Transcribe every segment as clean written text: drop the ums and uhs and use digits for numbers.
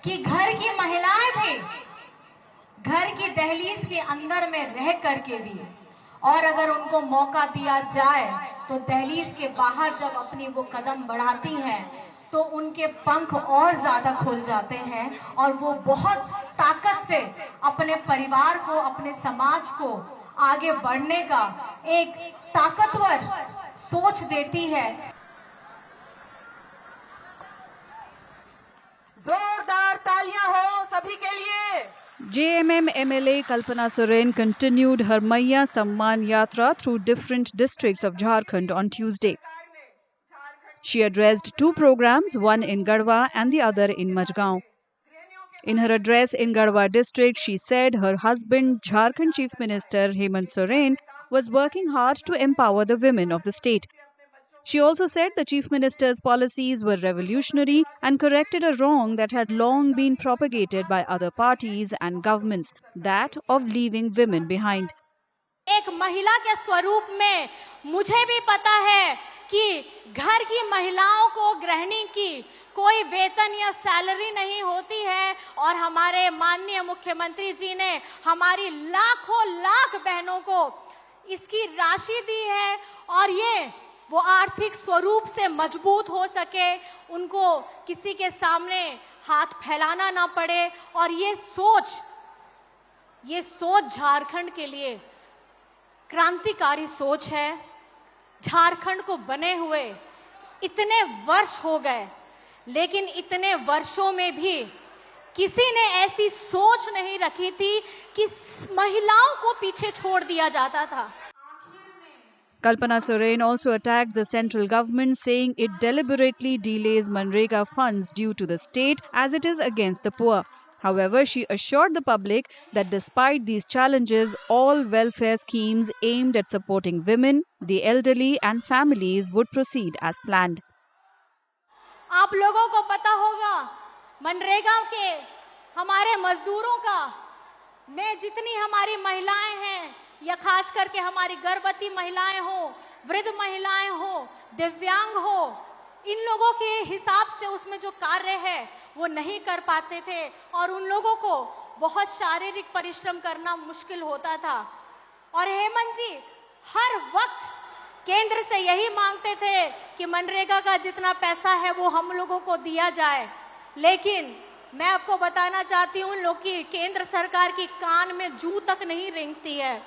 कि घर की महिलाएं भी घर की दहलीज के अंदर में रह करके भी, और अगर उनको मौका दिया जाए तो दहलीज के बाहर जब अपनी वो कदम बढ़ाती हैं तो उनके पंख और ज्यादा खुल जाते हैं और वो बहुत ताकत से अपने परिवार को, अपने समाज को आगे बढ़ने का एक ताकतवर सोच देती है। जोरदार तालियां हो सभी के लिए। JMM MLA Kalpana Soren continued her Maiya Samman Yatra through different districts of Jharkhand on Tuesday. She addressed two programs, one in Garhwa and the other in Majgaon. In her address in Garhwa district, she said her husband, Jharkhand Chief Minister Hemant Soren, was working hard to empower the women of the state. She also said the Chief Minister's policies were revolutionary and corrected a wrong that had long been propagated by other parties and governments, that of leaving women behind. एक महिला के स्वरूप में मुझे भी पता है कि घर की महिलाओं को गृहिणी की कोई वेतन या सैलरी नहीं होती है, और हमारे माननीय मुख्यमंत्री जी ने हमारी लाखों लाख बहनों को इसकी राशि दी है, और ये वो आर्थिक स्वरूप से मजबूत हो सके, उनको किसी के सामने हाथ फैलाना ना पड़े। और ये सोच झारखंड के लिए क्रांतिकारी सोच है। झारखंड को बने हुए इतने वर्ष हो गए, लेकिन इतने वर्षों में भी किसी ने ऐसी सोच नहीं रखी थी कि महिलाओं को पीछे छोड़ दिया जाता था। Kalpana Soren also attacked the central government, saying it deliberately delays Manrega funds due to the state as it is against the poor. However, she assured the public that despite these challenges, all welfare schemes aimed at supporting women, the elderly and families would proceed as planned. आप लोगों को पता होगा मनरेगा के हमारे मजदूरों का में जितनी हमारी महिलाएं हैं, या खास करके हमारी गर्भवती महिलाएं हो, वृद्ध महिलाएं हो, दिव्यांग हो, इन लोगों के हिसाब से उसमें जो कार्य है वो नहीं कर पाते थे, और उन लोगों को बहुत शारीरिक परिश्रम करना मुश्किल होता था। और हेमंत जी हर वक्त केंद्र से यही मांगते थे कि मनरेगा का जितना पैसा है वो हम लोगों को दिया जाए, लेकिन मैं आपको बताना चाहती हूँ, लोग की केंद्र सरकार की कान में जू तक नहीं रेंगती है।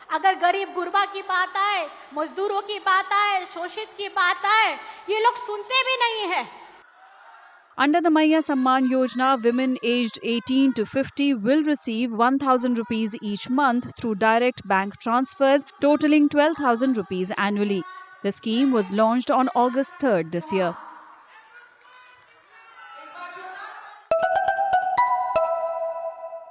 अगर गरीब गुरबा की बात आए, मजदूरों की बात आए, शोषित की बात आए, ये लोग सुनते भी नहीं है। Under the Maiya Samman Yojana, women aged 18 to 50 will receive 1,000 rupees each month through direct bank transfers, totaling 12,000 rupees annually. The scheme was launched on August 3rd this year.